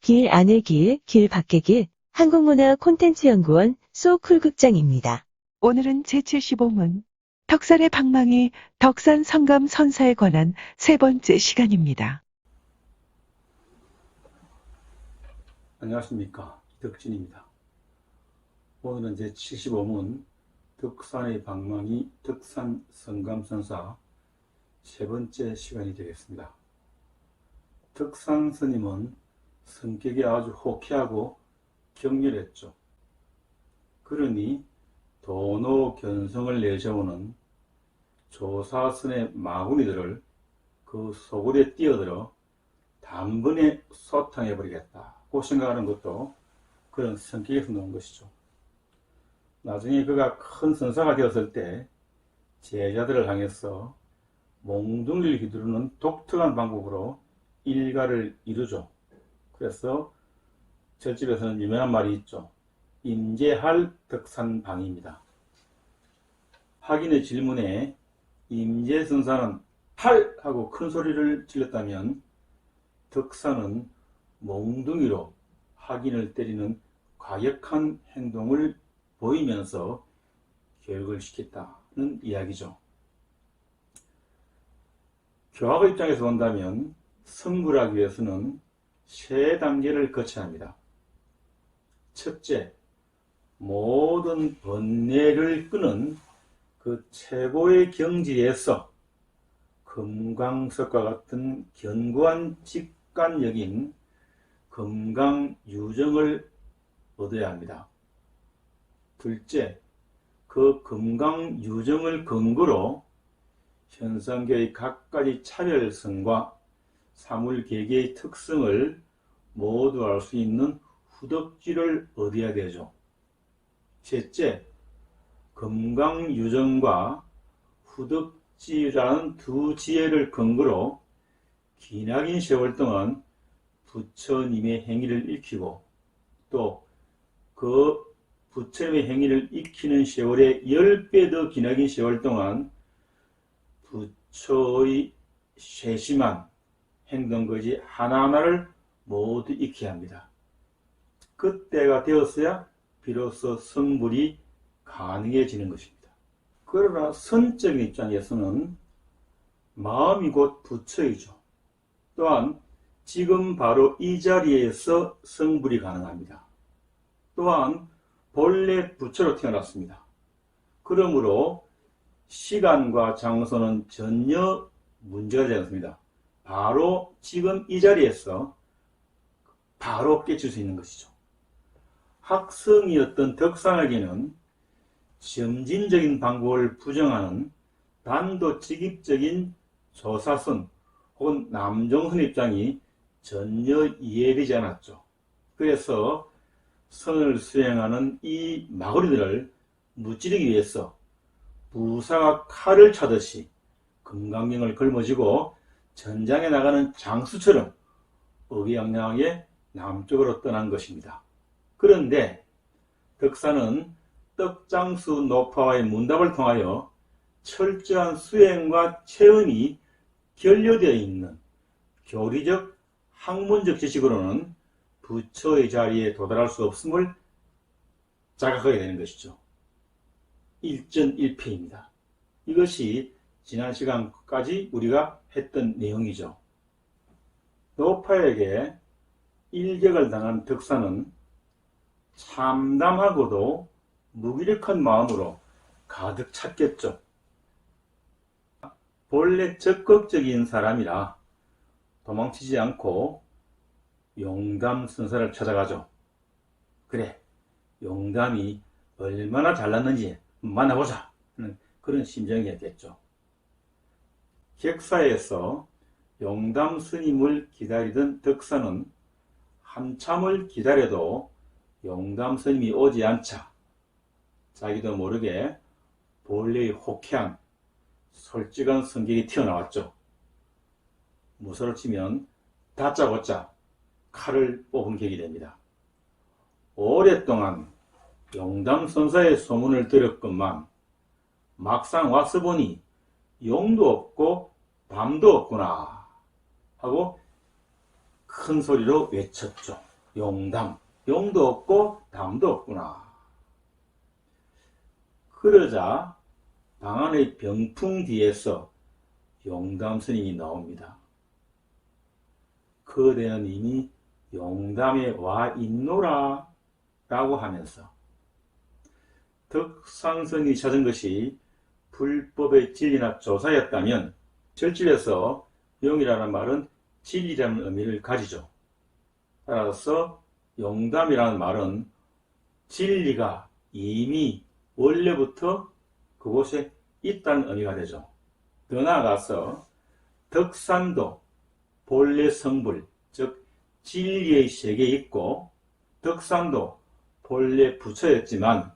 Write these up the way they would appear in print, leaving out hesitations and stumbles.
길 안의 길, 길 밖의 길, 한국문화 콘텐츠연구원 소쿨극장입니다. 오늘은 제75문 덕산의 방망이 덕산 성감 선사에 관한 세 번째 시간입니다. 안녕하십니까, 이덕진입니다. 오늘은 제75문 덕산의 방망이 덕산 성감선사 세 번째 시간이 되겠습니다. 덕산 스님은 성격이 아주 호쾌하고 격렬했죠. 그러니 도노 견성을 내세우는 조사선의 마구니들을 그 소굴에 뛰어들어 단번에 소탕해버리겠다고 생각하는 것도 그런 성격에서 나온 것이죠. 나중에 그가 큰 선사가 되었을 때 제자들을 향해서 몽둥이를 휘두르는 독특한 방법으로 일가를 이루죠. 그래서 절집에서는 유명한 말이 있죠. 임재할 덕산방입니다. 학인의 질문에 임재선사는 팔! 하고 큰 소리를 질렀다면 덕산은 몽둥이로 학인을 때리는 과격한 행동을 보이면서 교육을 시켰다는 이야기죠. 교학의 입장에서 본다면 성불하기 위해서는 세 단계를 거쳐야 합니다. 첫째, 모든 번뇌를 끄는 그 최고의 경지에서 금강석과 같은 견고한 직관력인 금강유정을 얻어야 합니다. 둘째, 그 금강유정을 근거로 현상계의 각가지 차별성과 사물계계의 특성을 모두 알 수 있는 후덕지를 얻어야 되죠. 셋째, 금강유정과 후덕지라는 두 지혜를 근거로 기나긴 세월 동안 부처님의 행위를 익히고 또 그 부처님의 행위를 익히는 세월에 10배 더 기나긴 세월 동안 부처의 세심한 행동거지 하나하나를 모두 익혀야 합니다. 그때가 되었어야 비로소 성불이 가능해지는 것입니다. 그러나 선적인 입장에서는 마음이 곧 부처이죠. 또한 지금 바로 이 자리에서 성불이 가능합니다. 또한 본래 부처로 태어났습니다. 그러므로 시간과 장소는 전혀 문제가 되지 않습니다. 바로 지금 이 자리에서 바로 깨칠 수 있는 것이죠. 학성이었던 덕산에게는 점진적인 방법을 부정하는 단도직입적인 조사선 혹은 남종선 입장이 전혀 이해되지 않았죠. 그래서 선을 수행하는 이 마구리들을 무찌르기 위해서 부사가 칼을 차듯이 금강경을 걸머쥐고 전장에 나가는 장수처럼 의기양양하게 남쪽으로 떠난 것입니다. 그런데 덕산은 떡장수 노파와의 문답을 통하여 철저한 수행과 체험이 결여되어 있는 교리적 학문적 지식으로는 부처의 자리에 도달할 수 없음을 자각하게 되는 것이죠. 일전일패입니다. 이것이 지난 시간까지 우리가 했던 내용이죠. 노파에게 일격을 당한 덕산은 참담하고도 무기력한 마음으로 가득 찼겠죠. 본래 적극적인 사람이라 도망치지 않고 용담선사를 찾아가죠. 그래, 용담이 얼마나 잘났는지 만나보자 하는 그런 심정이었겠죠. 객사에서 용담 스님을 기다리던 덕산은 한참을 기다려도 용담 스님이 오지 않자 자기도 모르게 본래의 호쾌한 솔직한 성격이 튀어나왔죠. 무소를 치면 다짜고짜 칼을 뽑은 격이 됩니다. 오랫동안 용담선사의 소문을 들었건만 막상 와서 보니 용도 없고 밤도 없구나 하고 큰 소리로 외쳤죠. 용담, 용도 없고 담도 없구나. 그러자 방 안의 병풍 뒤에서 용담 스님이 나옵니다. 그대는 이미 용담에 와 있노라 라고 하면서 덕산스님이 찾은 것이 불법의 진리나 조사였다면 절집에서 용이라는 말은 진리라는 의미를 가지죠. 따라서 용담이라는 말은 진리가 이미 원래부터 그곳에 있다는 의미가 되죠. 더 나아가서 덕산도 본래 성불, 즉 진리의 세계에 있고 덕산도 본래 부처였지만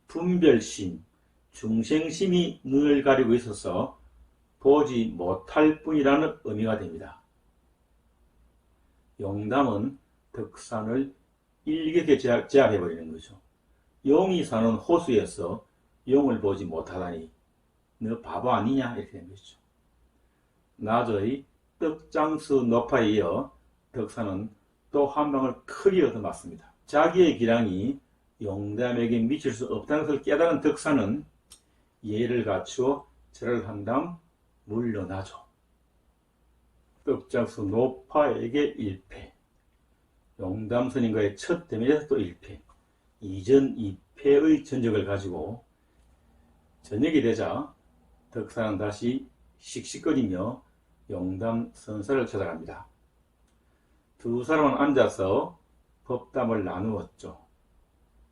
분별심, 중생심이 눈을 가리고 있어서 보지 못할 뿐이라는 의미가 됩니다. 용담은 덕산을 일격에 제압해버리는 거죠. 용이 사는 호수에서 용을 보지 못하다니 너 바보 아니냐 이렇게 된 것이죠. 나저히 떡장수 노파에 이어 덕산은 또 한 방을 크게 얻어맞습니다. 자기의 기량이 용담에게 미칠 수 없다는 것을 깨달은 덕산은 예를 갖추어 절을 한 다음 물러나죠. 떡장수 노파에게 1패, 용담 스님과의 첫 대면에서 또 1패, 이전 2패의 전적을 가지고 저녁이 되자 덕산은 다시 씩씩거리며 용담 선사를 찾아갑니다. 두 사람은 앉아서 법담을 나누었죠.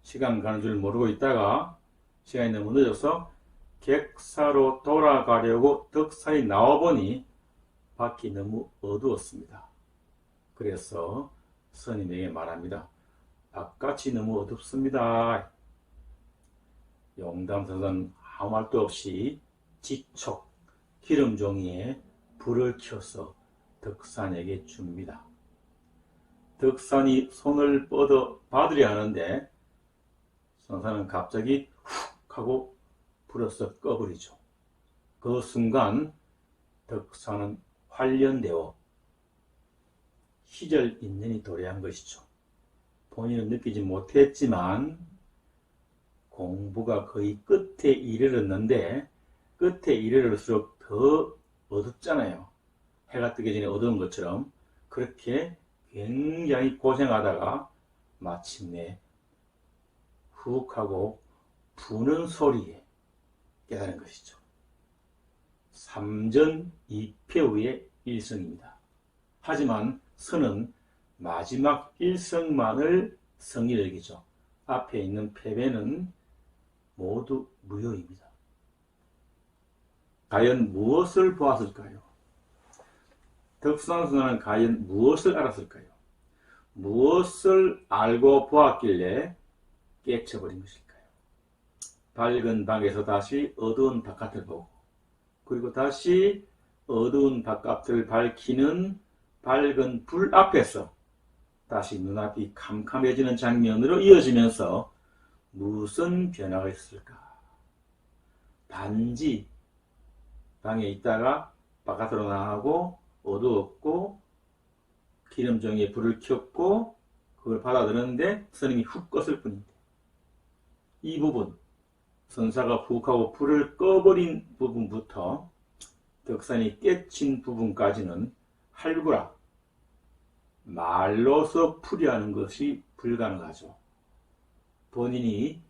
시간 가는 줄 모르고 있다가 시간이 너무 늦어서 객사로 돌아가려고 덕산이 나와보니 밖이 너무 어두웠습니다. 그래서 스님에게 말합니다. 바깥이 너무 어둡습니다. 용담 선사는 아무 말도 없이 지촉, 기름종이에 불을 켜서 덕산에게 줍니다. 덕산이 손을 뻗어 받으려 하는데 선사는 갑자기 훅 하고 불을 썩 꺼버리죠. 그 순간 덕산은 활련되어 희절 인연이 도래한 것이죠. 본인은 느끼지 못했지만 공부가 거의 끝에 이르렀는데 끝에 이르를수록 더 어둡잖아요. 해가 뜨기 전에 어두운 것처럼 그렇게 굉장히 고생하다가 마침내 훅 하고 부는 소리에 깨달은 것이죠. 3전 2패 후의 1승입니다. 하지만 선은 마지막 1승만을 승리를 여기죠. 앞에 있는 패배는 모두 무효입니다. 과연 무엇을 보았을까요? 덕산선은 과연 무엇을 알았을까요? 무엇을 알고 보았길래 깨쳐버린 것일까요? 밝은 방에서 다시 어두운 바깥을 보고 그리고 다시 어두운 바깥을 밝히는 밝은 불 앞에서 다시 눈앞이 캄캄해지는 장면으로 이어지면서 무슨 변화가 있을까? 단지 방에 있다가 바깥으로 나가고 어두웠고 기름종이에 불을 켰고 그걸 받아들였는데 스님이 훅 껐을 뿐인데 이 부분 선사가 훅 하고 불을 꺼버린 부분부터 덕산이 깨친 부분까지는 할구라 말로서 풀이하는 것이 불가능하죠. 본인이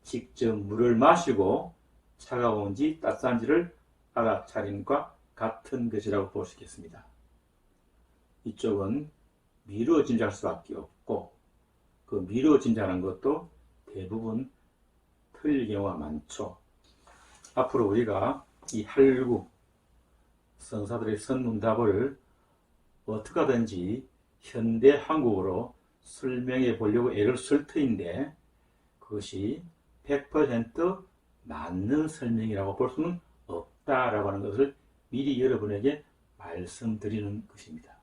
직접 물을 마시고 차가운지 따뜻한지를 알아차림과 같은 것이라고 볼 수 있겠습니다. 이쪽은 미루어 짐작할 수밖에 없고 그 미루어 짐작하는 것도 대부분 틀릴 경우가 많죠. 앞으로 우리가 이 할구 선사들의 선문답을 어떻게 하든지 현대 한국어로 설명해 보려고 애를 쓸 터인데 그것이 100% 맞는 설명이라고 볼 수는 없다라고 하는 것을 미리 여러분에게 말씀드리는 것입니다.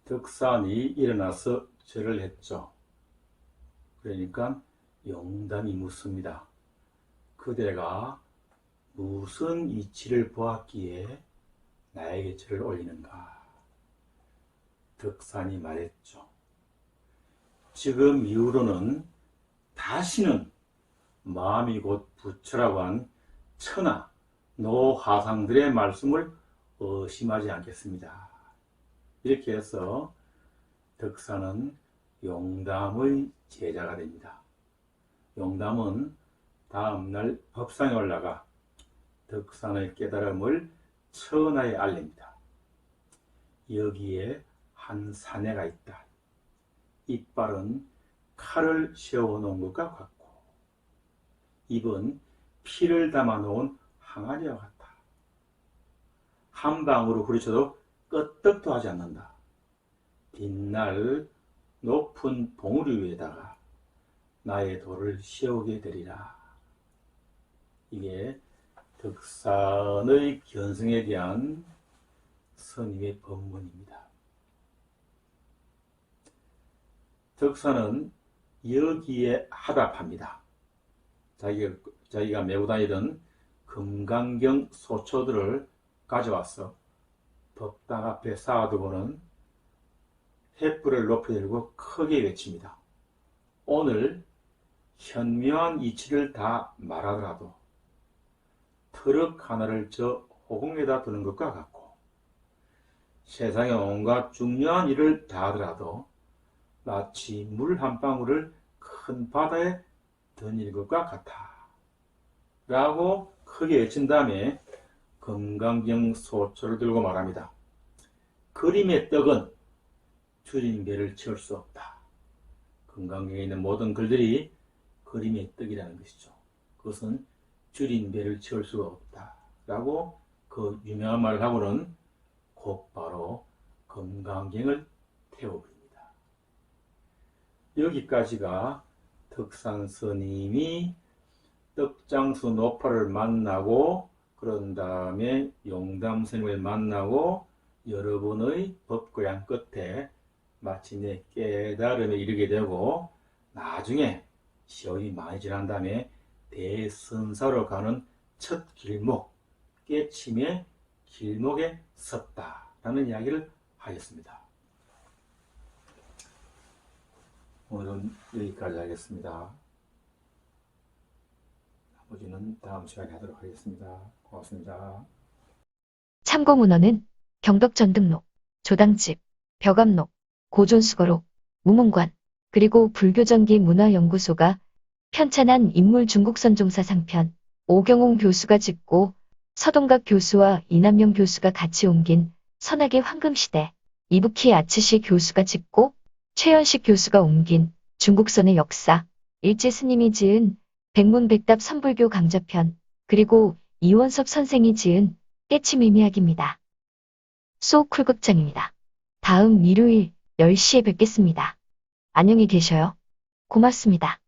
덕산이 일어나서 절을 했죠. 그러니까 용담이 묻습니다. 그대가 무슨 이치를 보았기에 나에게 절을 올리는가? 덕산이 말했죠. 지금 이후로는 다시는 마음이 곧 부처라고 한 천하, 노하상들의 말씀을 의심하지 않겠습니다. 이렇게 해서 덕사는 용담의 제자가 됩니다. 용담은 다음날 법상에 올라가 덕산의 깨달음을 천하에 알립니다. 여기에 한 사내가 있다. 이빨은 칼을 세워놓은 것과 같고 입은 피를 담아놓은 항아리와 같다. 한 방으로 후리쳐도 끄떡도 하지 않는다. 빛날 높은 봉우리 위에다가 나의 돌을 세우게 되리라. 이게 덕산의 견성에 대한 스님의 법문입니다. 덕산은 여기에 하답합니다. 자기가 메고 다니던 금강경 소초들을 가져와서 법당 앞에 쌓아두고는 횃불을 높이 들고 크게 외칩니다. 오늘 현묘한 이치를 다 말하더라도 트럭 하나를 저 호공에다 두는 것과 같고 세상의 온갖 중요한 일을 다 하더라도 마치 물 한 방울을 큰 바다에 던질 것과 같아 라고 크게 외친 다음에 금강경 소초를 들고 말합니다. 그림의 떡은 줄인 배를 채울 수 없다. 금강경에 있는 모든 글들이 그림의 떡이라는 것이죠. 그것은 줄인 배를 채울 수가 없다 라고 그 유명한 말을 하고는 곧바로 금강경을 태워버립니다. 여기까지가 덕산 스님이 떡장수 노파를 만나고 그런 다음에 용담 스님을 만나고 여러분의 법고양 끝에 마침내 깨달음에 이르게 되고 나중에 시험이 많이 지난 다음에 대선사로 가는 첫 길목, 깨침의 길목에 섰다라는 이야기를 하였습니다. 오늘은 여기까지 하겠습니다. 나머지는 다음 시간에 하도록 하겠습니다. 고맙습니다. 참고 문헌은 경덕전등록, 조당집, 벽암록, 고존수거록, 무문관, 그리고 불교전기 문화연구소가 편찬한 인물 중국선종사 상편, 오경홍 교수가 짓고 서동각 교수와 이남용 교수가 같이 옮긴 선악의 황금시대, 이부키 아츠시 교수가 짓고 최연식 교수가 옮긴 중국선의 역사, 일제 스님이 지은 백문백답 선불교 강좌편, 그리고 이원섭 선생이 지은 깨침 의미학입니다. 소쿨극장입니다. 다음 일요일 10시에 뵙겠습니다. 안녕히 계셔요. 고맙습니다.